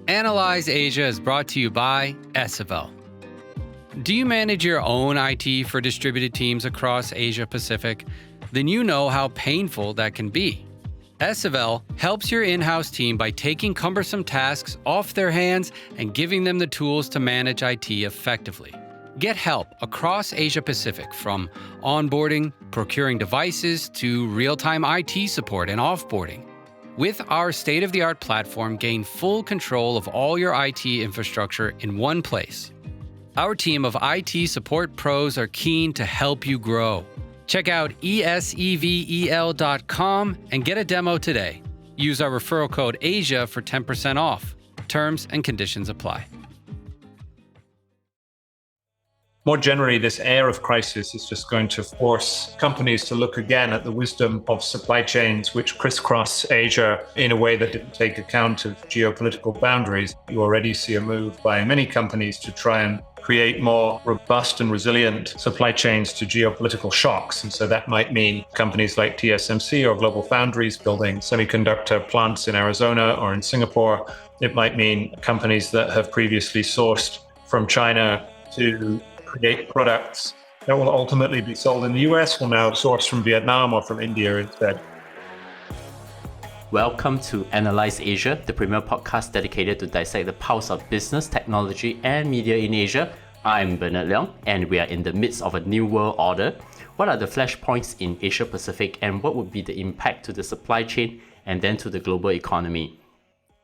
Analyze Asia is brought to you by SFL. Do you manage your own IT for distributed teams across Asia Pacific? Then you know how painful that can be. SFL helps your in-house team by taking cumbersome tasks off their hands and giving them the tools to manage IT effectively. Get help across Asia Pacific, from onboarding, procuring devices, to real-time IT support and offboarding. With our state-of-the-art platform, gain full control of all your IT infrastructure in one place. Our team of IT support pros are keen to help you grow. Check out esevel.com and get a demo today. Use our referral code ASIA for 10% off. Terms and conditions apply. More generally, this air of crisis is just going to force companies to look again at the wisdom of supply chains which crisscross Asia in a way that didn't take account of geopolitical boundaries. You already see a move by many companies to try and create more robust and resilient supply chains to geopolitical shocks. And so that might mean companies like TSMC or Global Foundries building semiconductor plants in Arizona or in Singapore. It might mean companies that have previously sourced from China to create products that will ultimately be sold in the US will now source from Vietnam or from India instead. Welcome to Analyze Asia, the premier podcast dedicated to dissect the pulse of business, technology, and media in Asia. I'm Bernard Leong, and we are in the midst of a new world order. What are the flashpoints in Asia Pacific, and what would be the impact to the supply chain and then to the global economy?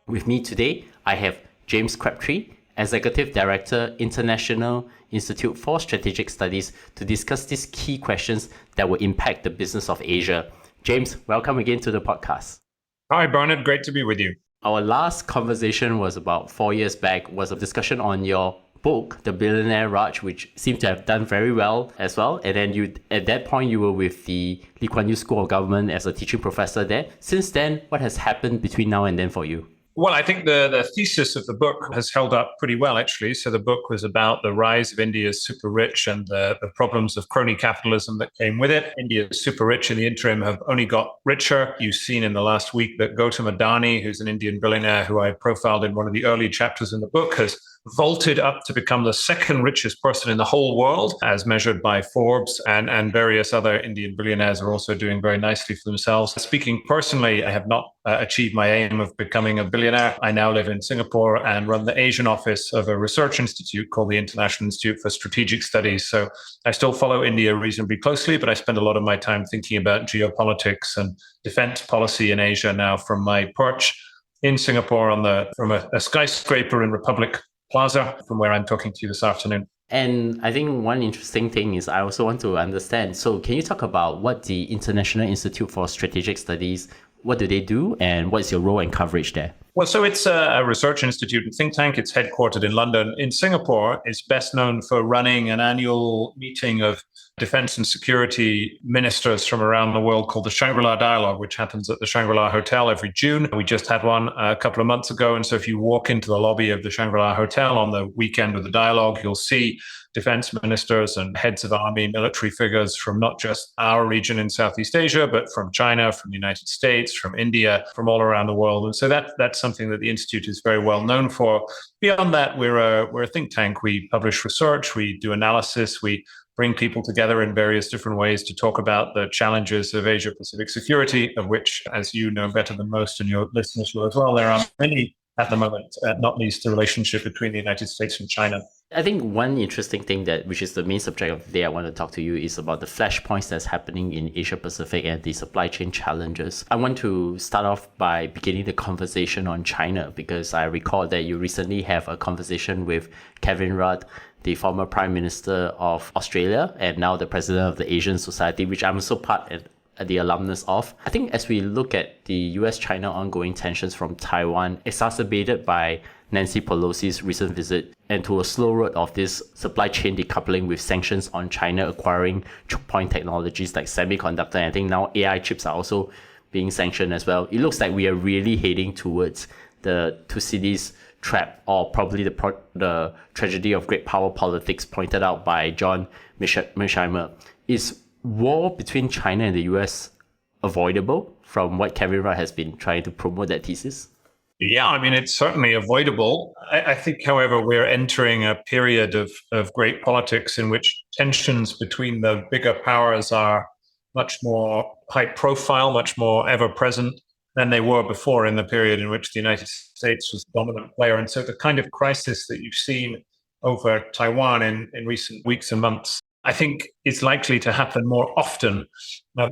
With me today, I have James Crabtree, Executive Director, International Institute for Strategic Studies, to discuss these key questions that will impact the business of Asia. James, welcome again to the podcast. Hi, Bernard. Great to be with you. Our last conversation was about 4 years back, was a discussion on your book, The Billionaire Raj, which seemed to have done very well as well. And then at that point, you were with the Lee Kuan Yew School of Government as a teaching professor there. Since then, what has happened between now and then for you? Well, I think the thesis of the book has held up pretty well, actually. So the book was about the rise of India's super rich and the problems of crony capitalism that came with it. India's super rich in the interim have only got richer. You've seen in the last week that Gautam Adani, who's an Indian billionaire who I profiled in one of the early chapters in the book, has vaulted up to become the second richest person in the whole world, as measured by Forbes, and various other Indian billionaires are also doing very nicely for themselves. Speaking personally, I have not achieved my aim of becoming a billionaire. I now live in Singapore and run the Asian office of a research institute called the International Institute for Strategic Studies. So I still follow India reasonably closely, but I spend a lot of my time thinking about geopolitics and defense policy in Asia now from my perch in Singapore from a skyscraper in Republic Plaza, from where I'm talking to you this afternoon. And I think one interesting thing is I also want to understand. So can you talk about what the International Institute for Strategic Studies, what do they do, and what is your role and coverage there? Well, so it's a research institute and think tank. It's headquartered in London. In Singapore, it's best known for running an annual meeting of defense and security ministers from around the world called the Shangri-La Dialogue, which happens at the Shangri-La Hotel every June. We just had one a couple of months ago. And so if you walk into the lobby of the Shangri-La Hotel on the weekend of the dialogue, you'll see defense ministers and heads of army, military figures from not just our region in Southeast Asia, but from China, from the United States, from India, from all around the world. And so that's something that the Institute is very well known for. Beyond that, we're a think tank. We publish research, we do analysis, we bring people together in various different ways to talk about the challenges of Asia-Pacific security, of which, as you know better than most, and your listeners will as well, there are many at the moment, not least the relationship between the United States and China. I think one interesting thing which is the main subject of the day I want to talk to you, is about the flashpoints that's happening in Asia Pacific and the supply chain challenges. I want to start off by beginning the conversation on China, because I recall that you recently have a conversation with Kevin Rudd, the former Prime Minister of Australia and now the President of the Asian Society, which I'm also part of the alumnus of. I think as we look at the US-China ongoing tensions from Taiwan, exacerbated by Nancy Pelosi's recent visit, and to a slow road of this supply chain decoupling with sanctions on China acquiring choke point technologies like semiconductor, and I think now AI chips are also being sanctioned as well. It looks like we are really heading towards the Thucydides trap, or probably the tragedy of great power politics pointed out by John Mearsheimer. Is war between China and the US avoidable, from what Kevin Rudd has been trying to promote that thesis? Yeah, I mean, it's certainly avoidable. I think, however, we're entering a period of great politics in which tensions between the bigger powers are much more high profile, much more ever present than they were before in the period in which the United States was the dominant player. And so the kind of crisis that you've seen over Taiwan in recent weeks and months, I think is likely to happen more often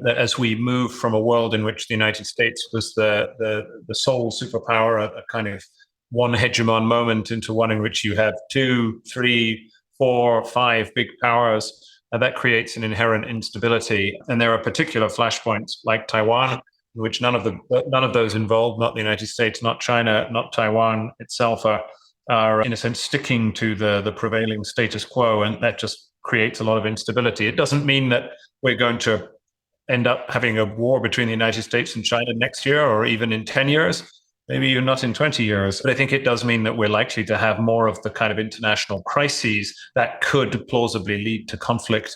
as we move from a world in which the United States was the sole superpower, a kind of one hegemon moment, into one in which you have 2, 3, 4, 5 big powers. That creates an inherent instability. And there are particular flashpoints like Taiwan, in which none of those involved, not the United States, not China, not Taiwan itself, are in a sense sticking to the prevailing status quo, and that just creates a lot of instability. It doesn't mean that we're going to end up having a war between the United States and China next year, or even in 10 years, maybe even not in 20 years. But I think it does mean that we're likely to have more of the kind of international crises that could plausibly lead to conflict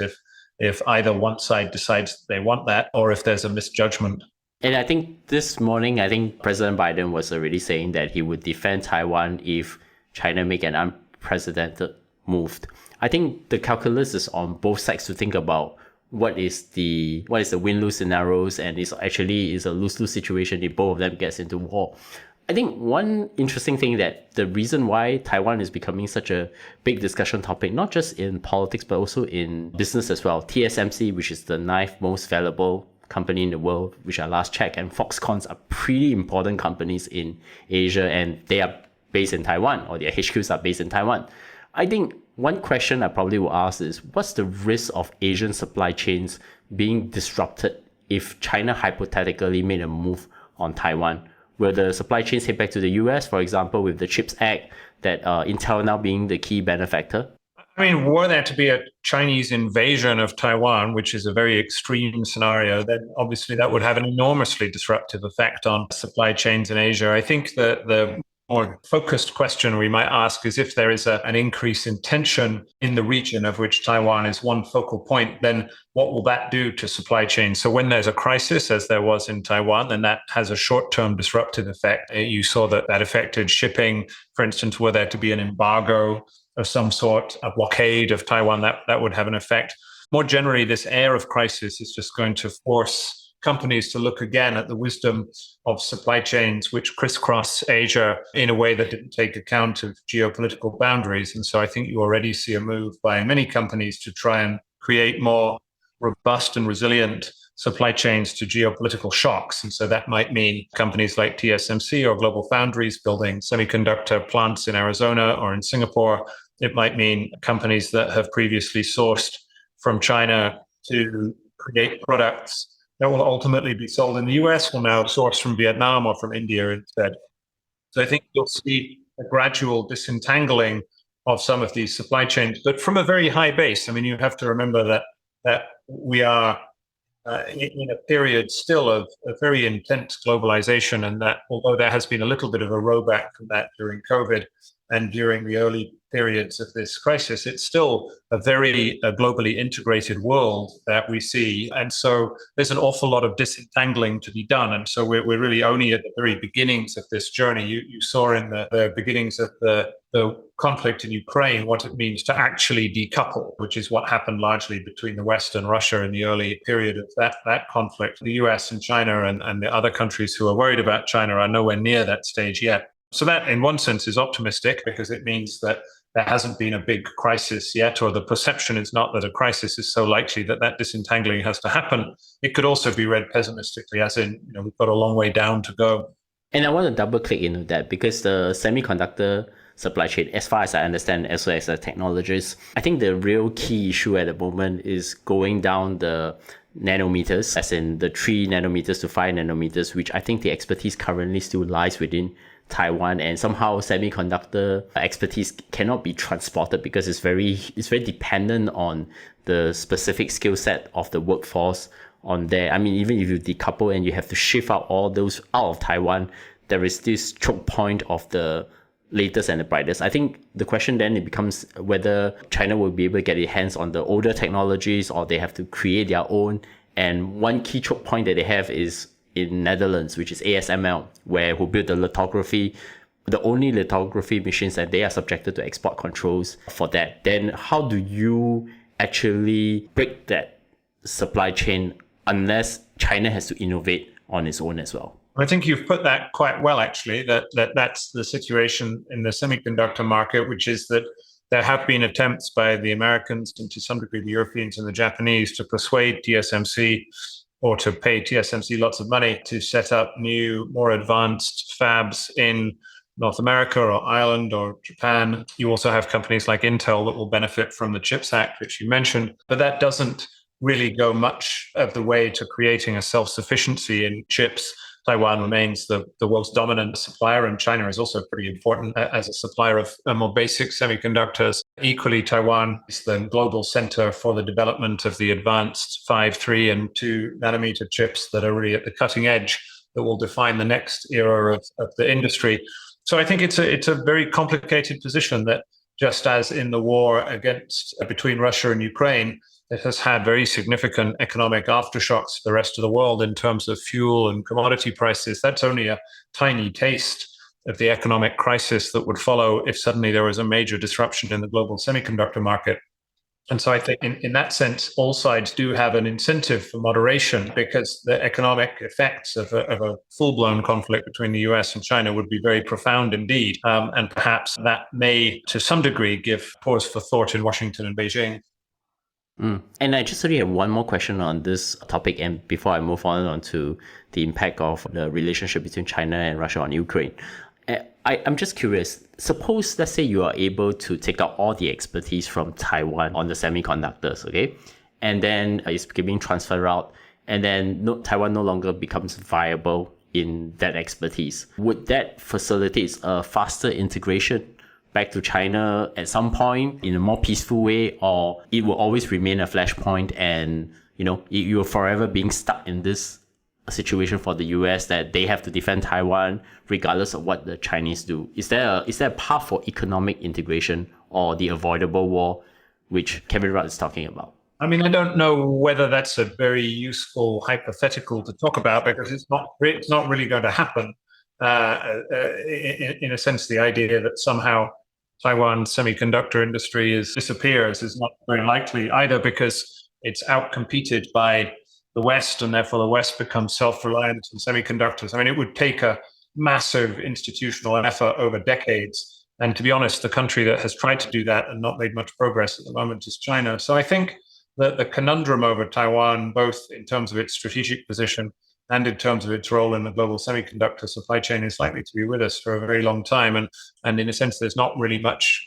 if either one side decides they want that, or if there's a misjudgment. And I think this morning, President Biden was already saying that he would defend Taiwan if China make an unprecedented move. I think the calculus is on both sides to think about what is the win-lose scenarios, and it's actually is a lose-lose situation if both of them gets into war. I think one interesting thing that the reason why Taiwan is becoming such a big discussion topic, not just in politics, but also in business as well. TSMC, which is the 9th most valuable company in the world, which I last checked, and Foxconn are pretty important companies in Asia, and they are based in Taiwan, or their HQs are based in Taiwan. I think one question I probably will ask is, what's the risk of Asian supply chains being disrupted if China hypothetically made a move on Taiwan? Will the supply chains head back to the US, for example, with the CHIPS Act, that Intel now being the key benefactor? I mean, were there to be a Chinese invasion of Taiwan, which is a very extreme scenario, then obviously that would have an enormously disruptive effect on supply chains in Asia. I think that the more focused question we might ask is, if there is an increase in tension in the region of which Taiwan is one focal point, then what will that do to supply chains? So when there's a crisis, as there was in Taiwan, then that has a short-term disruptive effect. You saw that affected shipping. For instance, were there to be an embargo of some sort, a blockade of Taiwan, that would have an effect. More generally, this air of crisis is just going to force companies to look again at the wisdom of supply chains which crisscross Asia in a way that didn't take account of geopolitical boundaries. And so I think you already see a move by many companies to try and create more robust and resilient supply chains to geopolitical shocks. And so that might mean companies like TSMC or Global Foundries building semiconductor plants in Arizona or in Singapore. It might mean companies that have previously sourced from China to create products that will ultimately be sold in the US will now source from Vietnam or from India instead. So I think you'll see a gradual disentangling of some of these supply chains, but from a very high base. I mean, you have to remember that we are in a period still of a very intense globalization, and that although there has been a little bit of a rowback from that during COVID and during the early periods of this crisis, it's still a very globally integrated world that we see. And so there's an awful lot of disentangling to be done. And so we're really only at the very beginnings of this journey. You saw in the beginnings of the conflict in Ukraine what it means to actually decouple, which is what happened largely between the West and Russia in the early period of that conflict. The US and China and the other countries who are worried about China are nowhere near that stage yet. So that, in one sense, is optimistic, because it means that there hasn't been a big crisis yet, or the perception is not that a crisis is so likely that disentangling has to happen. It could also be read pessimistically, as in, we've got a long way down to go. And I want to double click into that, because the semiconductor supply chain, as far as I understand, as well as the technologists, I think the real key issue at the moment is going down the nanometers, as in the 3 nanometers to 5 nanometers, which I think the expertise currently still lies within Taiwan, and somehow semiconductor expertise cannot be transported because it's very dependent on the specific skill set of the workforce on there. I mean, even if you decouple and you have to shift out all those out of Taiwan, there is this choke point of the latest and the brightest. I think the question then it becomes whether China will be able to get its hands on the older technologies, or they have to create their own. And one key choke point that they have is in Netherlands, which is ASML, who built the only lithography machines, and they are subjected to export controls for that. Then how do you actually break that supply chain unless China has to innovate on its own as well? I think you've put that quite well, actually, that's the situation in the semiconductor market, which is that there have been attempts by the Americans and to some degree the Europeans and the Japanese to persuade TSMC or to pay TSMC lots of money to set up new, more advanced fabs in North America or Ireland or Japan. You also have companies like Intel that will benefit from the CHIPS Act, which you mentioned, but that doesn't really go much of the way to creating a self-sufficiency in chips. Taiwan remains the world's dominant supplier, and China is also pretty important as a supplier of more basic semiconductors. Equally, Taiwan is the global center for the development of the advanced 5, 3, and 2 nanometer chips that are really at the cutting edge that will define the next era of the industry. So I think it's a very complicated position that, just as in the war between Russia and Ukraine, it has had very significant economic aftershocks to the rest of the world in terms of fuel and commodity prices. That's only a tiny taste of the economic crisis that would follow if suddenly there was a major disruption in the global semiconductor market. And so I think in that sense, all sides do have an incentive for moderation, because the economic effects of a full-blown conflict between the US and China would be very profound indeed. And perhaps that may, to some degree, give pause for thought in Washington and Beijing. And I just really have one more question on this topic, and before I move on to the impact of the relationship between China and Russia on Ukraine. I'm just curious, suppose, let's say you are able to take out all the expertise from Taiwan on the semiconductors, okay? And then it's being transferred out, and then Taiwan no longer becomes viable in that expertise. Would that facilitate a faster integration back to China at some point in a more peaceful way, or it will always remain a flashpoint and, you're forever being stuck in this situation for the US that they have to defend Taiwan regardless of what the Chinese do? Is there a path for economic integration or the avoidable war, which Kevin Rudd is talking about? I mean, I don't know whether that's a very useful hypothetical to talk about, because it's not really going to happen. In a sense, the idea that somehow Taiwan's semiconductor industry disappears is not very likely either, because it's outcompeted by the West, and therefore the West becomes self-reliant in semiconductors. I mean, it would take a massive institutional effort over decades. And to be honest, the country that has tried to do that and not made much progress at the moment is China. So I think that the conundrum over Taiwan, both in terms of its strategic position and in terms of its role in the global semiconductor supply chain, is likely to be with us for a very long time. And in a sense, there's not really much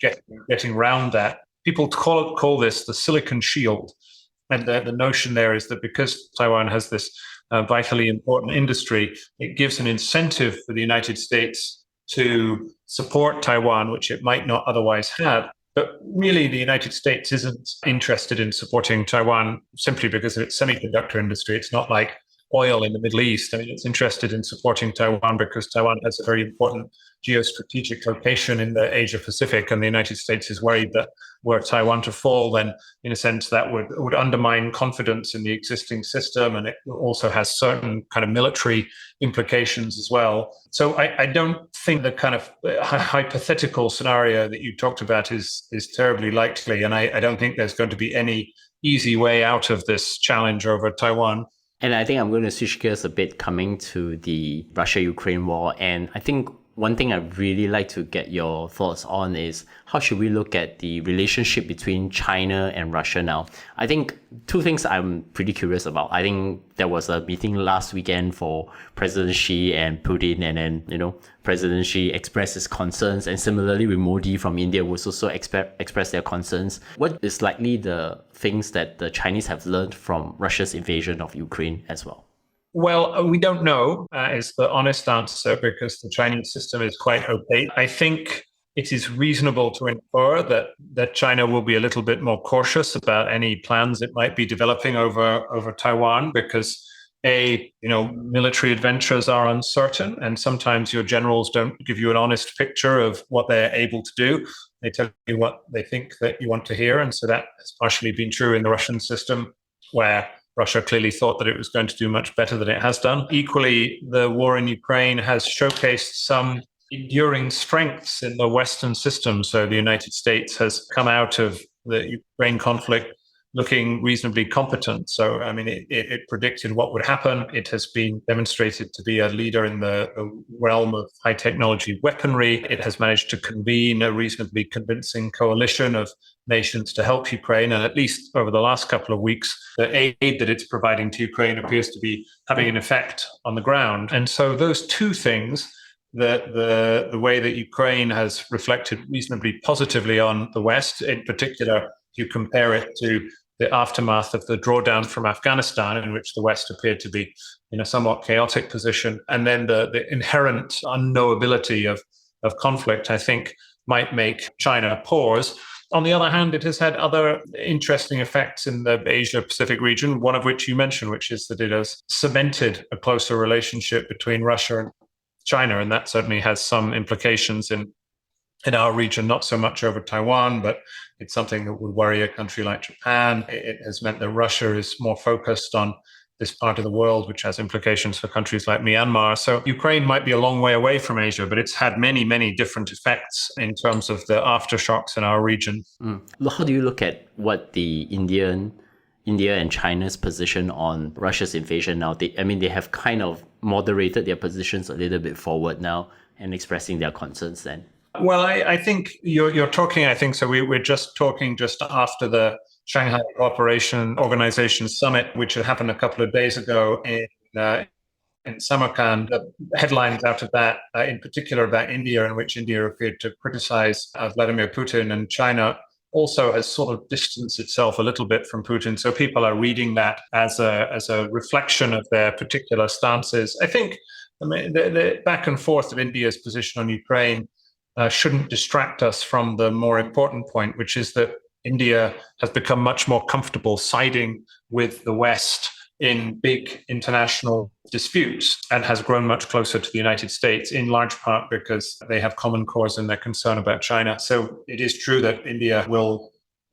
getting around that. People call this the silicon shield. And the notion there is that because Taiwan has this vitally important industry, it gives an incentive for the United States to support Taiwan, which it might not otherwise have. But really, the United States isn't interested in supporting Taiwan simply because of its semiconductor industry. It's not like oil in the Middle East. I mean, it's interested in supporting Taiwan because Taiwan has a very important geostrategic location in the Asia Pacific, and the United States is worried that were Taiwan to fall, then in a sense that would undermine confidence in the existing system, and it also has certain kind of military implications as well. So I don't think the kind of hypothetical scenario that you talked about is terribly likely, and I don't think there's going to be any easy way out of this challenge over Taiwan. And I think I'm going to switch gears a bit, coming to the Russia-Ukraine war. And I think one thing I'd really like to get your thoughts on is how should we look at the relationship between China and Russia now? I think two things I'm pretty curious about. I think there was a meeting last weekend for President Xi and Putin, and then, President Xi expressed his concerns, and similarly with Modi from India was also expressed their concerns. What is likely the things that the Chinese have learned from Russia's invasion of Ukraine as well? Well, we don't know is the honest answer, because the Chinese system is quite opaque. I think it is reasonable to infer that China will be a little bit more cautious about any plans it might be developing over Taiwan, because military adventures are uncertain, and sometimes your generals don't give you an honest picture of what they're able to do. They tell you what they think that you want to hear, and so that has partially been true in the Russian system, where Russia clearly thought that it was going to do much better than it has done. Equally, the war in Ukraine has showcased some enduring strengths in the Western system. So the United States has come out of the Ukraine conflict looking reasonably competent. So, I mean, it predicted what would happen. It has been demonstrated to be a leader in the realm of high technology weaponry. It has managed to convene a reasonably convincing coalition of nations to help Ukraine. And at least over the last couple of weeks, the aid that it's providing to Ukraine appears to be having an effect on the ground. And so those two things, the way that Ukraine has reflected reasonably positively on the West, in particular, if you compare it to the aftermath of the drawdown from Afghanistan, in which the West appeared to be in a somewhat chaotic position, and then the inherent unknowability of conflict, I think, might make China pause. On the other hand, it has had other interesting effects in the Asia-Pacific region, one of which you mentioned, which is that it has cemented a closer relationship between Russia and China, and that certainly has some implications in our region, not so much over Taiwan, but it's something that would worry a country like Japan. It has meant that Russia is more focused on this part of the world, which has implications for countries like Myanmar. So Ukraine might be a long way away from Asia, but it's had many, many different effects in terms of the aftershocks in our region. How do you look at what the India and China's position on Russia's invasion now? They have kind of moderated their positions a little bit forward now and expressing their concerns then. Well, I think you're talking, I think, so we're just talking just after the Shanghai Cooperation Organization Summit, which had happened a couple of days ago in Samarkand. The headlines out of that, in particular about India, in which India appeared to criticize Vladimir Putin, and China also has sort of distanced itself a little bit from Putin. So people are reading that as a reflection of their particular stances. I think the back and forth of India's position on Ukraine shouldn't distract us from the more important point, which is that India has become much more comfortable siding with the West in big international disputes and has grown much closer to the United States, in large part because they have common cause in their concern about China. So it is true that India will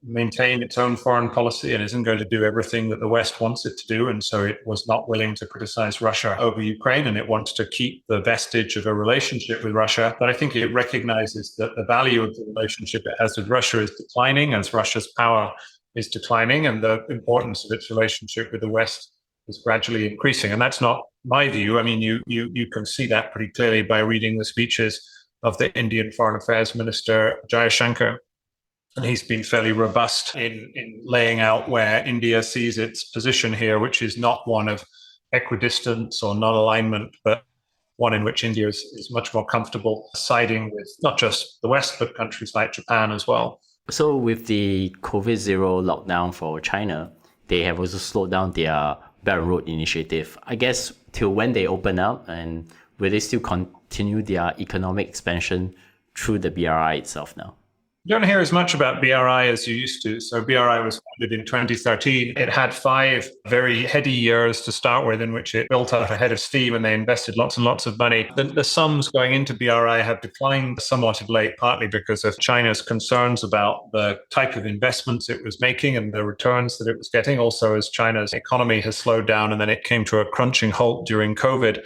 maintain its own foreign policy and isn't going to do everything that the West wants it to do. And so it was not willing to criticize Russia over Ukraine, and it wants to keep the vestige of a relationship with Russia. But I think it recognizes that the value of the relationship it has with Russia is declining as Russia's power is declining, and the importance of its relationship with the West is gradually increasing. And that's not my view. I mean, you can see that pretty clearly by reading the speeches of the Indian Foreign Affairs Minister, Jaishankar. And he's been fairly robust in laying out where India sees its position here, which is not one of equidistance or non-alignment, but one in which India is much more comfortable siding with not just the West, but countries like Japan as well. So with the COVID-0 lockdown for China, they have also slowed down their Belt and Road Initiative. I guess till when they open up, and will they still continue their economic expansion through the BRI itself now? You don't hear as much about BRI as you used to. So BRI was founded in 2013. It had 5 very heady years to start with, in which it built up ahead of steam and they invested lots and lots of money. The sums going into BRI have declined somewhat of late, partly because of China's concerns about the type of investments it was making and the returns that it was getting. Also, as China's economy has slowed down and then it came to a crunching halt during COVID.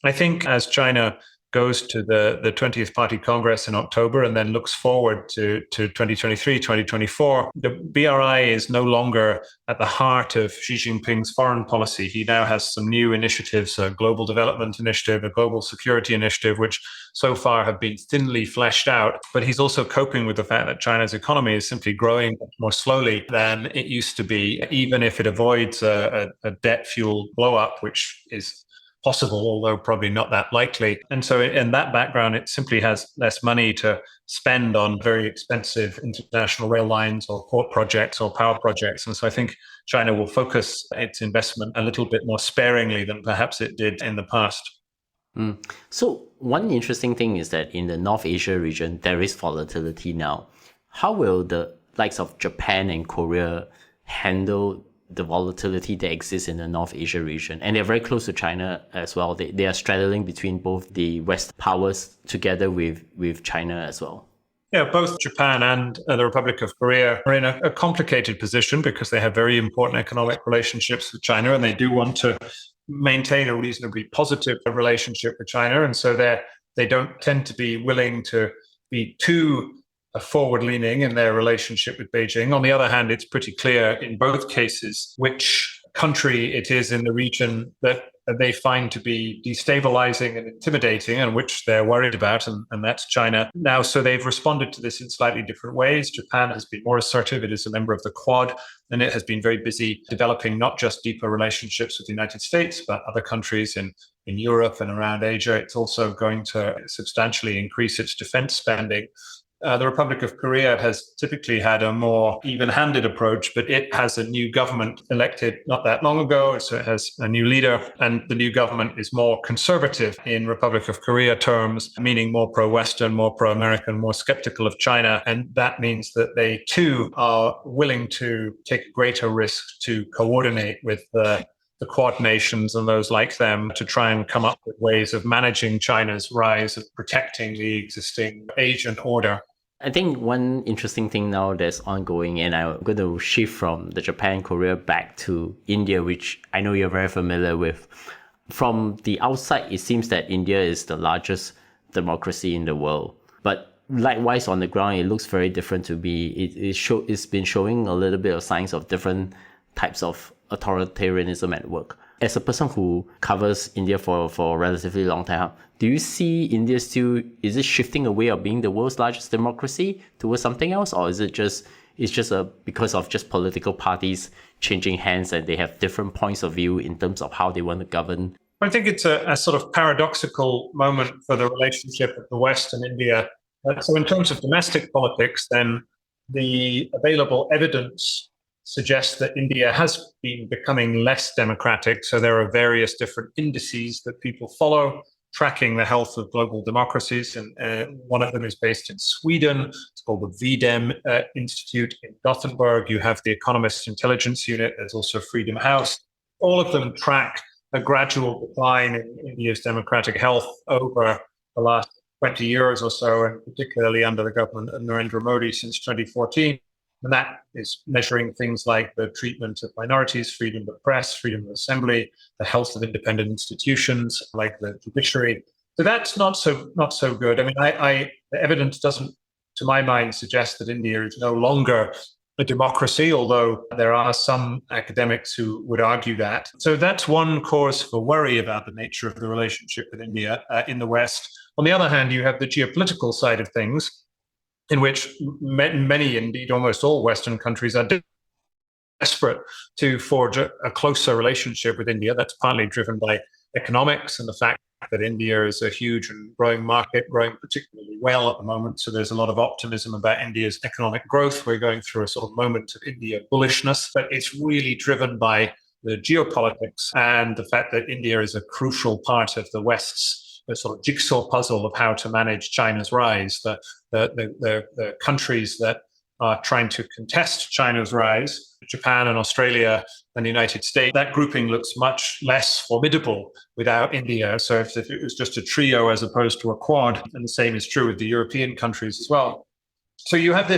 I think as China goes to the 20th Party Congress in October and then looks forward to 2023, 2024, the BRI is no longer at the heart of Xi Jinping's foreign policy. He now has some new initiatives, a global development initiative, a global security initiative, which so far have been thinly fleshed out. But he's also coping with the fact that China's economy is simply growing more slowly than it used to be, even if it avoids a debt-fueled blow-up, which is possible, although probably not that likely. And so in that background, it simply has less money to spend on very expensive international rail lines or port projects or power projects. And so I think China will focus its investment a little bit more sparingly than perhaps it did in the past. So one interesting thing is that in the North Asia region, there is volatility now. How will the likes of Japan and Korea handle the volatility that exists in the North Asia region? And they're very close to China as well. They are straddling between both the West powers together with China as well. Yeah, both Japan and the Republic of Korea are in a complicated position because they have very important economic relationships with China, and they do want to maintain a reasonably positive relationship with China. And so they don't tend to be willing to be too forward-leaning in their relationship with Beijing. On the other hand, it's pretty clear in both cases which country it is in the region that they find to be destabilizing and intimidating and which they're worried about, and that's China. Now, so they've responded to this in slightly different ways. Japan has been more assertive. It is a member of the Quad, and it has been very busy developing not just deeper relationships with the United States, but other countries in Europe and around Asia. It's also going to substantially increase its defense spending. The Republic of Korea has typically had a more even-handed approach, but it has a new government elected not that long ago, so it has a new leader, and the new government is more conservative in Republic of Korea terms, meaning more pro-Western, more pro-American, more skeptical of China, and that means that they too are willing to take greater risks to coordinate with the Quad nations and those like them to try and come up with ways of managing China's rise and protecting the existing Asian order. I think one interesting thing now that's ongoing, and I'm going to shift from the Japan, Korea back to India, which I know you're very familiar with. From the outside, it seems that India is the largest democracy in the world. But likewise, on the ground, it looks very different to me. It's been showing a little bit of signs of different types of authoritarianism at work. As a person who covers India for a relatively long time, do you see India still, is it shifting away of being the world's largest democracy towards something else? Or is it just because of just political parties changing hands and they have different points of view in terms of how they want to govern? I think it's a sort of paradoxical moment for the relationship of the West and India. So in terms of domestic politics, then the available evidence suggests that India has been becoming less democratic. So there are various different indices that people follow, tracking the health of global democracies. And one of them is based in Sweden. It's called the VDEM Institute in Gothenburg. You have the Economist Intelligence Unit. There's also Freedom House. All of them track a gradual decline in India's democratic health over the last 20 years or so, and particularly under the government of Narendra Modi since 2014. And that is measuring things like the treatment of minorities, freedom of press, freedom of assembly, the health of independent institutions like the judiciary. So that's not so good. I mean, the evidence doesn't, to my mind, suggest that India is no longer a democracy, although there are some academics who would argue that. So that's one cause for worry about the nature of the relationship with India in the West. On the other hand, you have the geopolitical side of things, in which many, indeed almost all Western countries are desperate to forge a closer relationship with India. That's partly driven by economics and the fact that India is a huge and growing market, growing particularly well at the moment. So there's a lot of optimism about India's economic growth. We're going through a sort of moment of India bullishness, but it's really driven by the geopolitics and the fact that India is a crucial part of the West's sort of jigsaw puzzle of how to manage China's rise. The countries that are trying to contest China's rise, Japan and Australia and the United States, that grouping looks much less formidable without India. So if it was just a trio as opposed to a quad, and the same is true with the European countries as well. So you have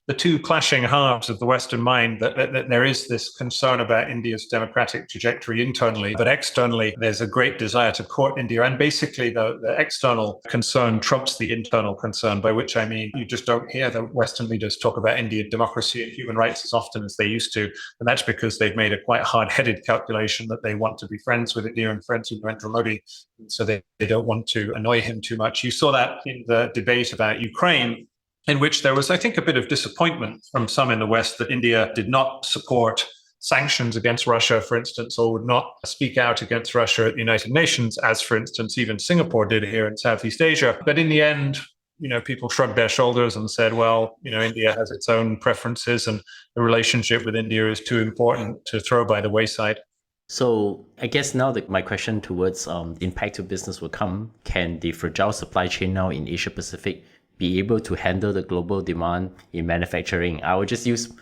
the two clashing halves of the Western mind, that there is this concern about India's democratic trajectory internally, but externally, there's a great desire to court India. And basically, the external concern trumps the internal concern, by which I mean you just don't hear the Western leaders talk about Indian democracy and human rights as often as they used to. And that's because they've made a quite hard-headed calculation that they want to be friends with India and friends with Narendra Modi. So they don't want to annoy him too much. You saw that in the debate about Ukraine, in which there was, I think, a bit of disappointment from some in the West that India did not support sanctions against Russia, for instance, or would not speak out against Russia at the United Nations, as, for instance, even Singapore did here in Southeast Asia. But in the end, people shrugged their shoulders and said, well, India has its own preferences and the relationship with India is too important to throw by the wayside. So I guess now my question towards impact to business will come. Can the fragile supply chain now in Asia Pacific be able to handle the global demand in manufacturing? I would just use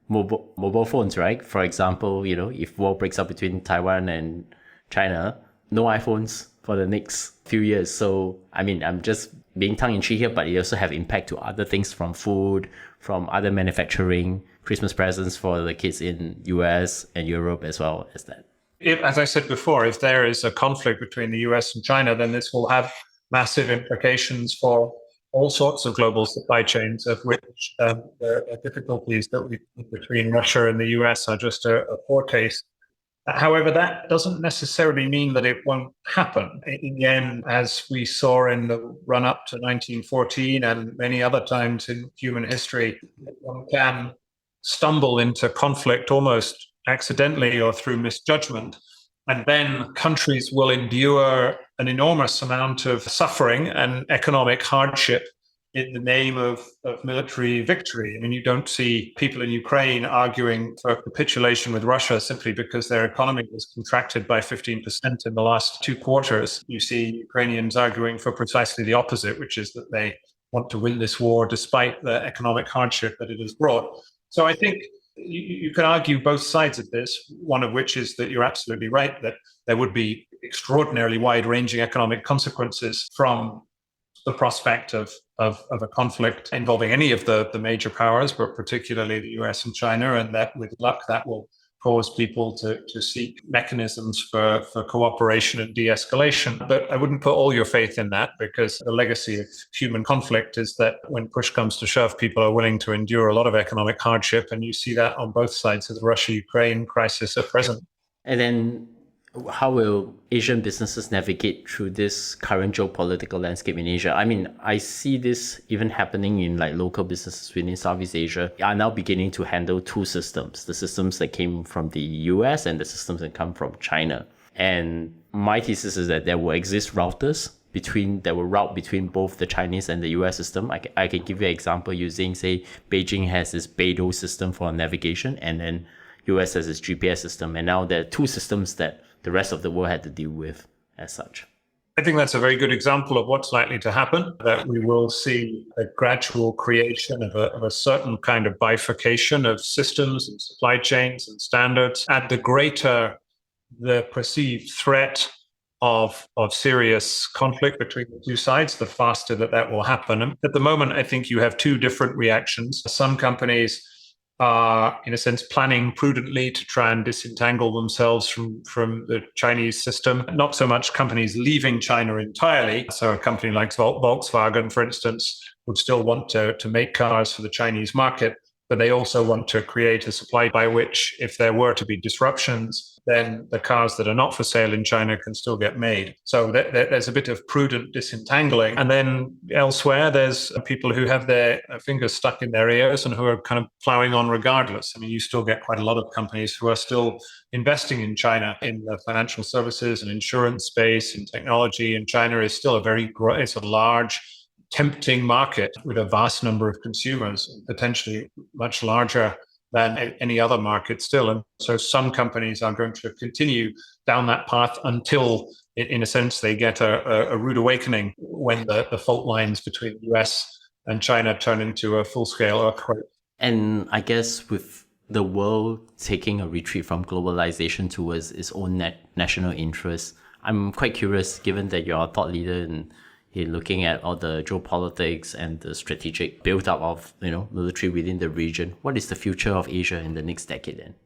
mobile phones, right? For example, if war breaks up between Taiwan and China, no iPhones for the next few years. So, I mean, I'm just being tongue-in-cheek here, but it also have impact to other things from food, from other manufacturing, Christmas presents for the kids in US and Europe as well as that. As I said before, if there is a conflict between the US and China, then this will have massive implications for all sorts of global supply chains, of which the difficulties that we between Russia and the US are just a foretaste. However, that doesn't necessarily mean that it won't happen. In the end, as we saw in the run-up to 1914 and many other times in human history, one can stumble into conflict almost accidentally or through misjudgment. And then countries will endure an enormous amount of suffering and economic hardship in the name of military victory. I mean, you don't see people in Ukraine arguing for capitulation with Russia simply because their economy was contracted by 15% in the last 2 quarters. You see Ukrainians arguing for precisely the opposite, which is that they want to win this war despite the economic hardship that it has brought. So I think you can argue both sides of this, one of which is that you're absolutely right, that there would be extraordinarily wide-ranging economic consequences from the prospect of a conflict involving any of the major powers, but particularly the US and China, and that with luck that will cause people to seek mechanisms for cooperation and de-escalation. But I wouldn't put all your faith in that, because the legacy of human conflict is that when push comes to shove, people are willing to endure a lot of economic hardship, and you see that on both sides of the Russia-Ukraine crisis at present. And then how will Asian businesses navigate through this current geopolitical landscape in Asia? I mean, I see this even happening in like local businesses within Southeast Asia are now beginning to handle two systems, the systems that came from the US and the systems that come from China. And my thesis is that there will exist routers that will route between both the Chinese and the US system. I can give you an example using, say, Beijing has this Beidou system for navigation, and then US has its GPS system. And now there are two systems that the rest of the world had to deal with as such. I think that's a very good example of what's likely to happen, that we will see a gradual creation of a certain kind of bifurcation of systems and supply chains and standards. And the greater the perceived threat of serious conflict between the two sides, the faster that will happen. And at the moment, I think you have two different reactions. Some companies are, in a sense, planning prudently to try and disentangle themselves from the Chinese system. Not so much companies leaving China entirely. So a company like Volkswagen, for instance, would still want to make cars for the Chinese market, but they also want to create a supply by which, if there were to be disruptions, then the cars that are not for sale in China can still get made. So there's a bit of prudent disentangling. And then elsewhere, there's people who have their fingers stuck in their ears and who are kind of plowing on regardless. I mean, you still get quite a lot of companies who are still investing in China in the financial services and insurance space and technology. And China is still it's a large, tempting market with a vast number of consumers, potentially much larger than any other market still. And so some companies are going to continue down that path until, in a sense, they get a rude awakening when the fault lines between the US and China turn into a full-scale earthquake. And I guess with the world taking a retreat from globalization towards its own national interests, I'm quite curious, given that you're a thought leader in looking at all the geopolitics and the strategic build-up of military within the region, what is the future of Asia in the next decade then?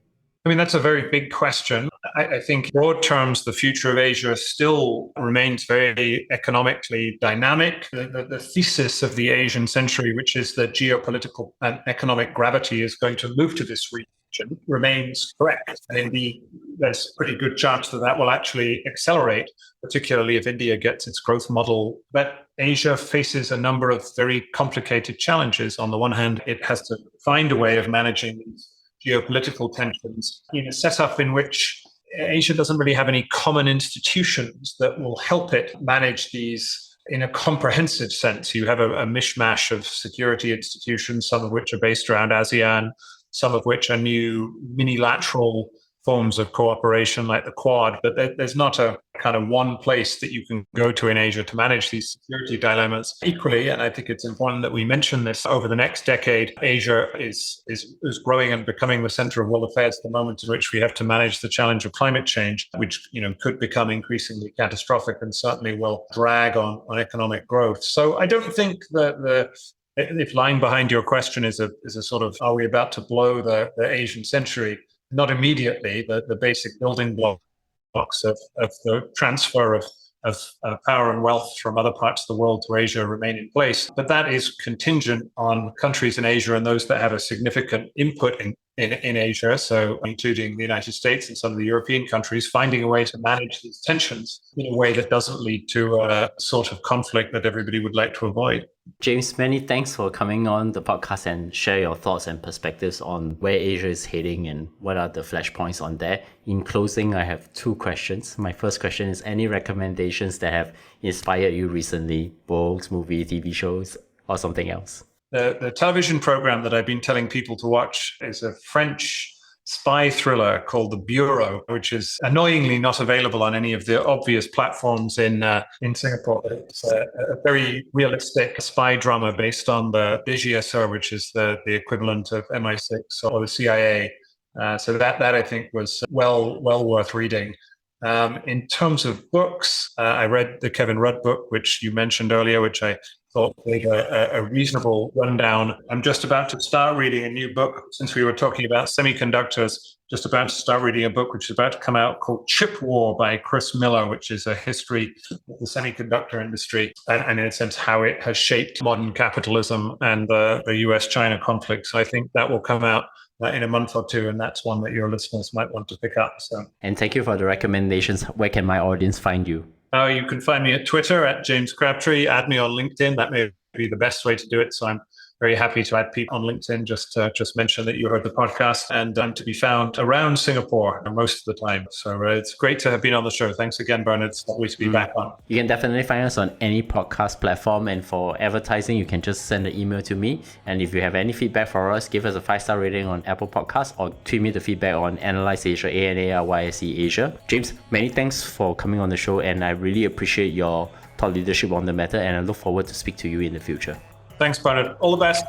I mean, that's a very big question. I think in broad terms, the future of Asia still remains very economically dynamic. The thesis of the Asian century, which is that geopolitical and economic gravity is going to move to this region, remains correct. And indeed, there's a pretty good chance that will actually accelerate, particularly if India gets its growth model. But Asia faces a number of very complicated challenges. On the one hand, it has to find a way of managing these geopolitical tensions in a setup in which Asia doesn't really have any common institutions that will help it manage these in a comprehensive sense. You have a mishmash of security institutions, some of which are based around ASEAN, some of which are new minilateral forms of cooperation like the Quad, but there's not a kind of one place that you can go to in Asia to manage these security dilemmas. Equally, and I think it's important that we mention this, over the next decade, Asia is growing and becoming the center of world affairs at the moment in which we have to manage the challenge of climate change, which could become increasingly catastrophic and certainly will drag on economic growth. So I don't think that if lying behind your question is a sort of, are we about to blow the Asian century? Not immediately. The basic building blocks of the transfer of power and wealth from other parts of the world to Asia remain in place. But that is contingent on countries in Asia and those that have a significant input in Asia, so including the United States and some of the European countries, finding a way to manage these tensions in a way that doesn't lead to a sort of conflict that everybody would like to avoid. James, many thanks for coming on the podcast and share your thoughts and perspectives on where Asia is heading and what are the flashpoints on there. In closing, I have 2 questions. My first question is, any recommendations that have inspired you recently, books, movie, TV shows, or something else? The television program that I've been telling people to watch is a French spy thriller called The Bureau, which is annoyingly not available on any of the obvious platforms in Singapore. It's a very realistic spy drama based on the GSR, which is the equivalent of MI6 or the CIA. So that I think was well worth reading. In terms of books, I read the Kevin Rudd book, which you mentioned earlier, which I thought gave a reasonable rundown. I'm just about to start reading a new book, since we were talking about semiconductors, just about to start reading a book which is about to come out called Chip War by Chris Miller, which is a history of the semiconductor industry and in a sense how it has shaped modern capitalism and the US-China conflict. So I think that will come out in a month or 2, and that's one that your listeners might want to pick up. So, and thank you for the recommendations. Where can my audience find you? You can find me at Twitter at James Crabtree. Add me on LinkedIn. That may be the best way to do it. So I'm very happy to add people on LinkedIn. Just mention that you heard the podcast, and I'm to be found around Singapore most of the time. So it's great to have been on the show. Thanks again, Bernard. It's lovely to be back on. You can definitely find us on any podcast platform, and for advertising, you can just send an email to me. And if you have any feedback for us, give us a 5-star rating on Apple Podcasts or tweet me the feedback on Analyze Asia, ANALYSE Asia. James, many thanks for coming on the show, and I really appreciate your thought leadership on the matter, and I look forward to speak to you in the future. Thanks, Bernard. All the best.